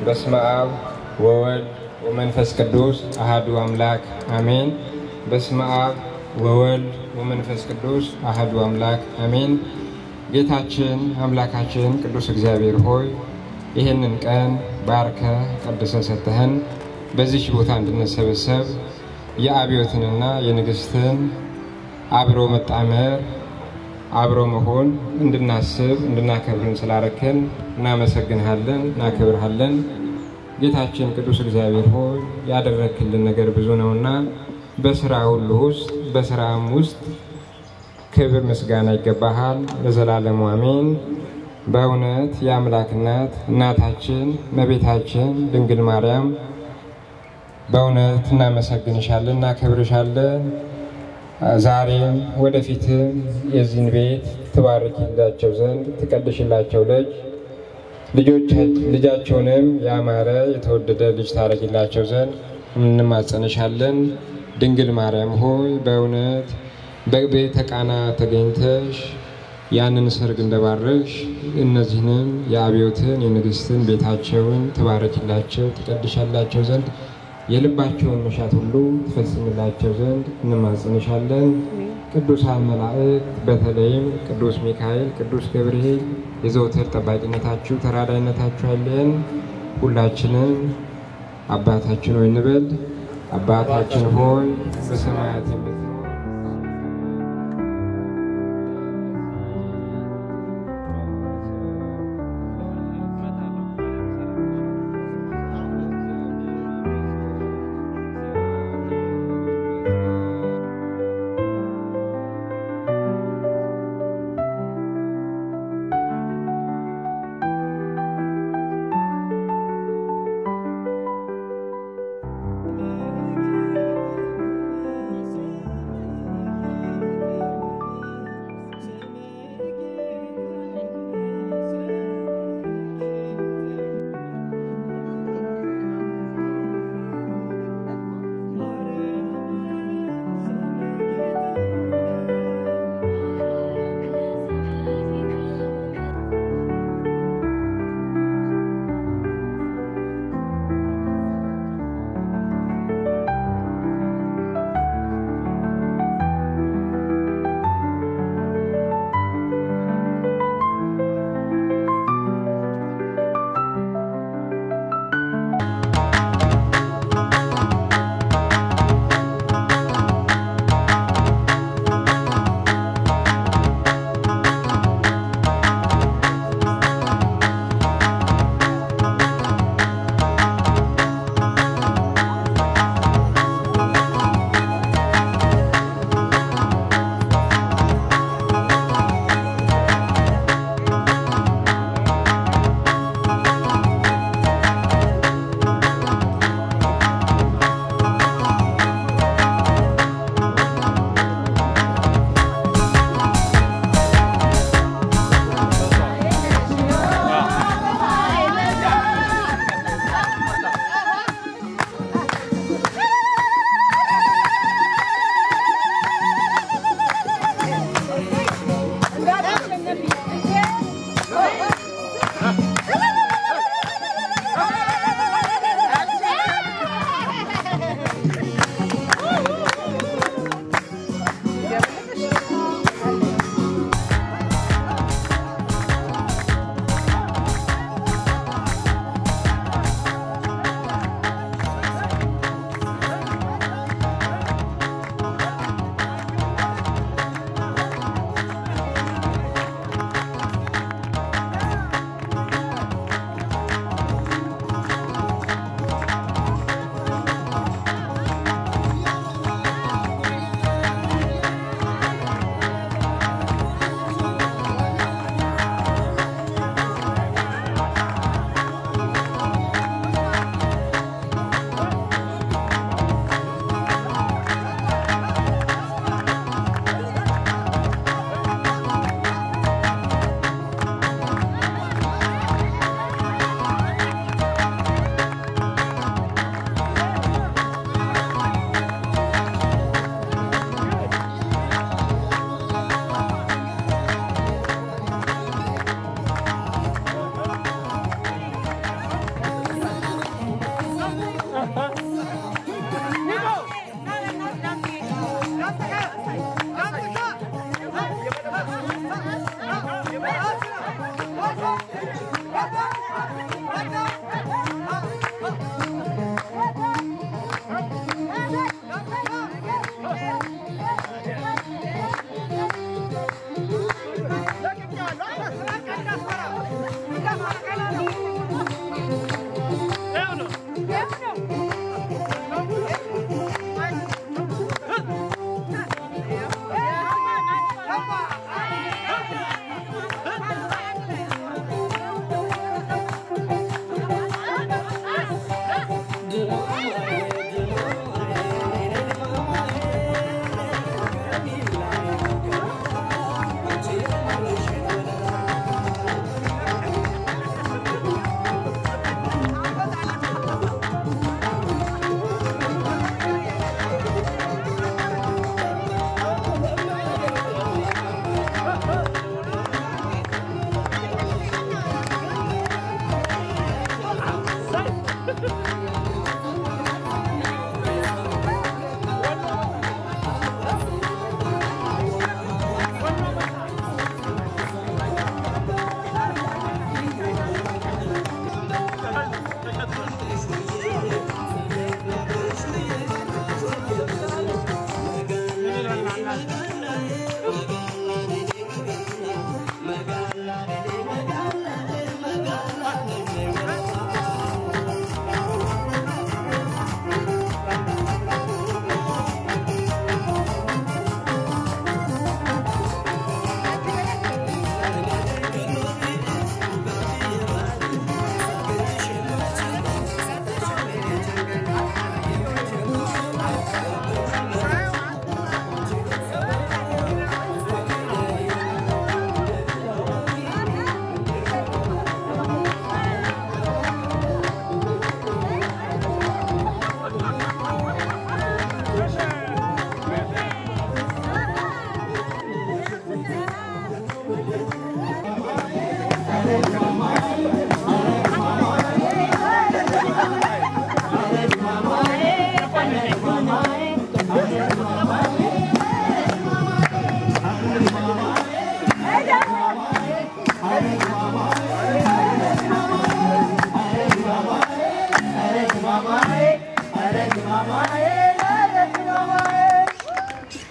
በስመ አብ ወወልድ ወመንፈስ ቅዱስ አሐዱ አምላክ አሜን። በስመ አብ ወወልድ ወመንፈስ ቅዱስ አሐዱ አምላክ አሜን። ጌታችን አምላካችን ቅዱስ እግዚአብሔር ሆይ ይህንን ቀን ባርከ ቀድሰ ሰጥተህን በዚህ ቦታ እንድንሰበሰብ የአብዮትንና የንግስትን አብሮ መጣመር አብሮ መሆን እንድናስብ እንድናከብርን ስላረከን እናመሰግንሃለን እናከብርሃለን። ጌታችን ቅዱስ እግዚአብሔር ሆይ ያደረክልን ነገር ብዙ ነውና በስራ ሁሉ ውስጥ በስራም ውስጥ ክብር ምስጋና ይገባሃል ለዘላለሙ አሜን። በእውነት የአምላክ እናታችን እመቤታችን ድንግል ማርያም በእውነት እናመሰግንሻለን እናከብርሻለን። ዛሬም ወደፊትም የዚህን ቤት ትባርኪላቸው ዘንድ ትቀድሽላቸው ልጃቸውንም ያማረ የተወደደ ልጅ ታረኪላቸው ዘንድ እንማጸንሻለን። ድንግል ማርያም ሆይ በእውነት በቤተ ቃና ተገኝተሽ ያንን ሰርግ እንደባረክሽ እነዚህንም የአብዮትን የንግስትን ቤታቸውን ትባርኪላቸው ትቀድሻላቸው ዘንድ የልባቸውን መሻት ሁሉ ትፈጽምላቸው ዘንድ እንማጸንሻለን። ቅዱሳን መላእክት በተለይም ቅዱስ ሚካኤል ቅዱስ ገብርኤል የዘወትር ጠባቂነታችሁ ተራዳይነታችሁ አይለየን። ሁላችንም አባታችን ሆይ እንበል። አባታችን ሆይ በሰማያት የምትኖር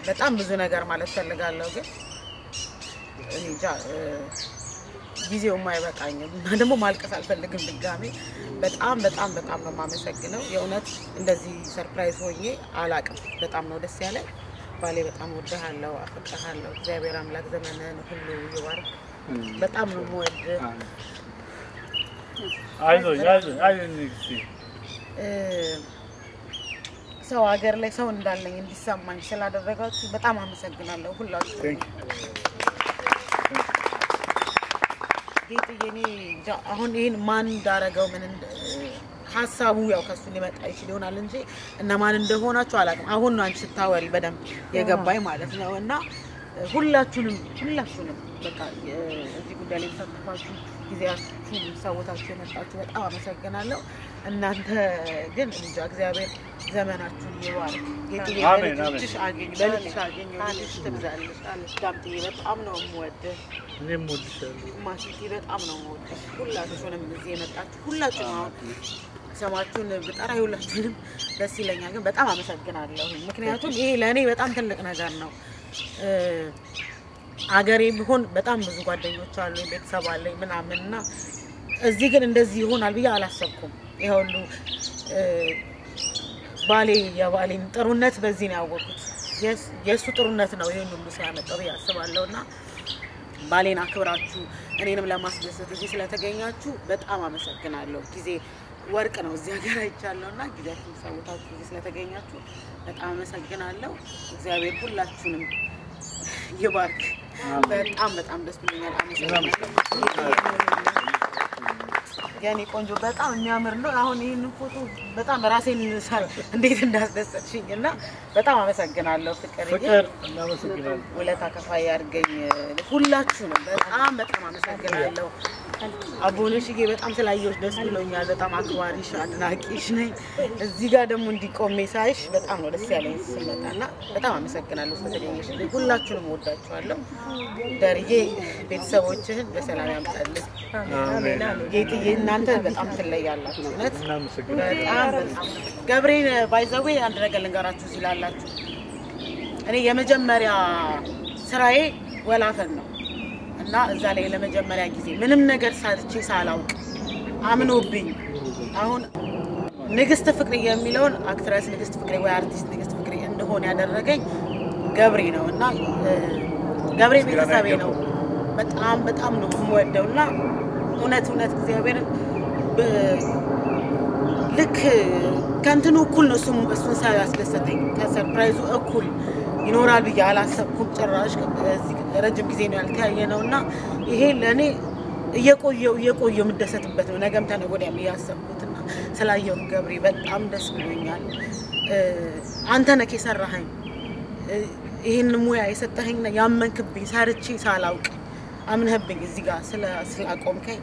በጣም ብዙ ነገር ማለት ፈልጋለሁ ግን እንጃ ጊዜው ማይበቃኝም እና ደግሞ ማልቀስ አልፈልግም ድጋሜ በጣም ነው ማመሰግነው የእውነት እንደዚህ ሰርፕራይዝ ሆኜ አላቅም በጣም ነው ደስ ያለኝ ባሌ በጣም ወደሃለሁ አፈቅርሃለሁ እግዚአብሔር አምላክ ዘመንህን ሁሉ ይባርክ በጣም ነው ሞድ አይዞ ንግስቲ ሰው ሀገር ላይ ሰው እንዳለኝ እንዲሰማኝ ስላደረጋችሁ በጣም አመሰግናለሁ ሁላችሁም ጌጥዬ አሁን ይሄን ማን እንዳረጋው ምን ሐሳቡ ያው ከሱ ሊመጣ ይችላል እንጂ እና ማን እንደሆናችሁ አላውቅም አሁን ነው አንቺ ስታወሪ በደንብ የገባኝ ማለት ነውና ሁላችሁንም በቃ እዚህ ጉዳይ ላይ ተሳትፋችሁ ጊዜያችሁን ሰውታችሁ የመጣችሁ በጣም አመሰግናለሁ እናንተ ግን እንጃ እግዚአብሔር ዘመናችሁን ይባርክ ጌጥዬ በልጅሽ አገኝ ልጅሽ ትብዛለሽ ዳምጥዬ በጣም ነው የምወድህ እኔም ወድሻለሁ ማሲቲ በጣም ነው የምወድህ ሁላችሁንም እዚህ የመጣችሁ ሁላችሁም አሁን ሰማችሁን በጣራ ሁላችሁንም ደስ ይለኛል ግን በጣም አመሰግናለሁ ምክንያቱም ይሄ ለኔ በጣም ትልቅ ነገር ነው አገሬ ቢሆን በጣም ብዙ ጓደኞች አሉ ቤተሰብ አለኝ ምናምንና እዚህ ግን እንደዚህ ይሆናል ብዬ አላሰብኩም ይሁሉ ባሌን ጥሩነት በዚህ ነው ያወቁት የሱ ጥሩነት ነው ይሄን ሁሉ ሲያመጣው ያስባለውና ባሌን አክብራችሁ እኔንም ለማስደሰት እዚህ ስለተገኛችሁ በጣም አመሰግናለሁ ጊዜ ወርቅ ነው እዚህ ሀገር አይቻለውና ጊዜያችሁን ሰውታችሁ እዚህ ስለተገኛችሁ በጣም አመሰግናለሁ እግዚአብሔር ሁላችሁንም ይባርክ በጣም ደስ ብሎኛል አመሰግናለሁ ያኔ ቆንጆ በጣም የሚያምር ነው አሁን ይሄን ፎቶ በጣም ራሴን እንዴት እንዳስደሰትሽኝና በጣም አመሰግናለሁ ፍቅር እናመሰግናለን ወለታ ከፋይ ያርገኝ ሁላችሁንም በጣም አመሰግናለሁ አቦነሽዬ በጣም ስላየሁሽ ደስ ብሎኛል በጣም አክባሪሽ አድናቂሽ ነኝ እዚህ ጋር ደግሞ እንዲቆሜ ሳይሽ በጣም ነው ደስ ያለኝ ስመጣና በጣም አመሰግናለሁ ስለተገኘሽ ሁላችሁንም ወዳችኋለሁ ደርዬ ቤተሰቦችህን በሰላም ያምጣልህ አሜን ጌጥዬ እናንተ በጣም ትለያላችሁ እውነት በጣም ገብሬን ባይዘዌ አንድ ነገር ልንገራችሁ ሲላላችሁ እኔ የመጀመሪያ ስራዬ ወላፈን ነው እና እዛ ላይ ለመጀመሪያ ጊዜ ምንም ነገር ሳልቼ ሳላውቅ አምኖብኝ አሁን ንግስት ፍቅሬ የሚለውን አክትረስ ንግስት ፍቅሬ ወይ አርቲስት ንግስት ፍቅሬ እንደሆነ ያደረገኝ ገብሬ ነውና ገብሬ ቤተሰቤ ነው በጣም ነው የምወደውና እውነት እግዚአብሔርን ልክ ከንትኑ እኩል ነው እሱን ሳያስደሰተኝ ከሰርፕራይዙ እኩል ይኖራል ብዬ አላሰብኩም ጭራሽ እዚህ ረጅም ጊዜ ነው ያልተያየነውና ይሄ ለኔ እየቆየው ምደሰትበት ነው ነገም ተነገ ወዲያም ያሰብኩትና ስላየው ገብሬ በጣም ደስ ብሎኛል አንተ ነህ የሰራኸኝ ይሄን ሙያ የሰጠኸኝና ያመንክብኝ ሰርቼ ሳላውቅ አምነህብኝ እዚህ ጋር ስላቆምከኝ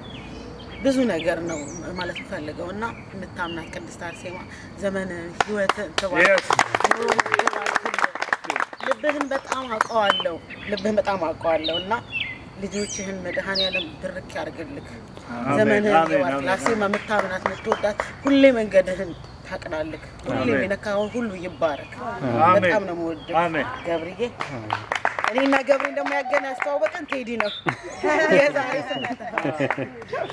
ብዙ ነገር ነው ማለት ፈልገውና እንታምናት ቅድስት አርሴማ ዘመን ህይወት ተባረክ ልብህን በጣም አውቀዋለሁና ልጆችህን መድኃኒዓለም ድርክ ያርግልክ ዘመንህን ይባርክ ለአርሴማ የምታምናት የምትወዳት ሁሌ መንገድህን ታቅናልክ ሁሌ የነካው ሁሉ ይባረክ በጣም ነው የምወደው ገብርዬ እኔና ገብሬ እንደማያገና አስተዋወቀን ቴዲ ነው የዛሬ ሰዓት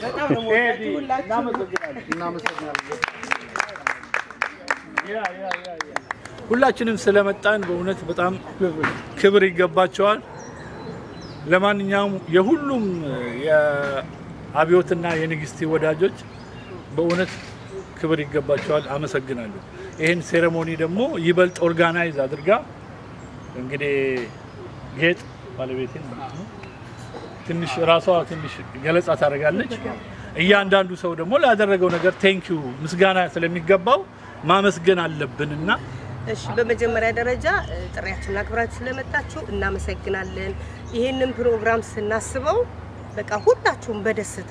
በጣም ነው የምወደው እናመሰግናለን ሁላችንም ስለመጣን በእውነት በጣም ክብር ይገባቸዋል ለማንኛውም የሁሉም የአብዮትና የንግስቲ ወዳጆች በእውነት ክብር ይገባቸዋል አመሰግናለሁ ይሄን ሴሬሞኒ ደግሞ ይበልጥ ኦርጋናይዝ አድርጋ እንግዲህ ጌጥ ባለቤቴን ማለት ነው ትንሽ ራሷ ትንሽ ገለጻ ታደርጋለች እያንዳንዱ ሰው ደግሞ ላደረገው ነገር ቴንኪው ምስጋና ስለሚገባው ማመስገን አለብንና እሺ በመጀመሪያ ደረጃ ጥሪያችንን አክብራችሁ ስለመጣችሁ እናመሰግናለን ይሄንን ፕሮግራም ስናስበው በቃ ሁላችሁም በደስታ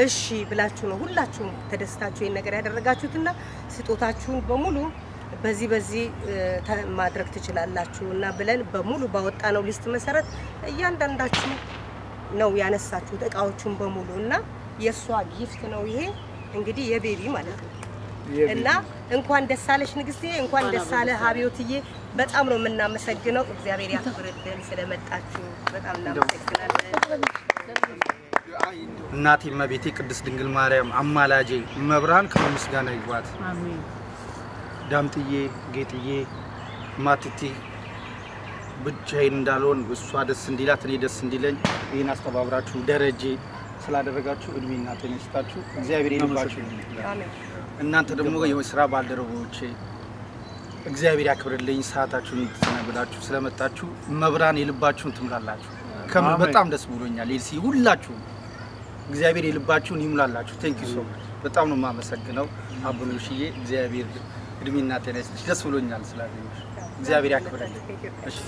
እሺ ብላችሁ ነው ሁላችሁም ተደስታችሁ ይሄን ነገር ያደረጋችሁትና ስጦታችሁን በሙሉ በዚህ ማድረግ ትችላላችሁና ብለን በሙሉ ባወጣነው ሊስት መሰረት እያንዳንዳችሁ ነው ያነሳችሁት እቃዎቹን በሙሉና የሷ ጊፍት ነው ይሄ እንግዲህ የቤቢ ማለት ነው እና እንኳን ደስ አለሽ ንግስቴ እንኳን ደስ አለ ሀቢዮትዬ በጣም ነው የምናመሰግነው እግዚአብሔር ያክብርልን ስለመጣችሁ በጣም እናመሰግናለን እናቴ እመቤቴ ቅድስት ድንግል ማርያም አማላጄ መብራን ከምስጋና ይግባት አሜን ዳምጥዬ ጌጥዬ ማትቲ ብቻዬን እንዳልሆን እሷ ደስ እንዲላት እኔ ደስ እንዲለኝ ይሄን አስተባብራችሁ ደረጀ ስላደረጋችሁ እድሜና ጤና ይስጣችሁ እግዚአብሔር ይባርካችሁ አሜን እናንተ ደግሞ የሥራ ባልደረቦቼ እግዚአብሔር ያክብርልኝ ሰዓታችሁን ተሰናብላችሁ ስለመጣችሁ መብራን የልባችሁን ትምላላችሁ ከምር በጣም ደስ ብሎኛል ኤልሲ ሁላችሁ እግዚአብሔር የልባችሁን ይምላላችሁ ቴንክ ዩ ሶ ማች በጣም ነው ማመሰግነው አቡኑሽዬ እግዚአብሔር እድሜና ጤና ይስጥሽ ደስ ብሎኛል ስላገኘሽ እግዚአብሔር ያክብርልኝ እሺ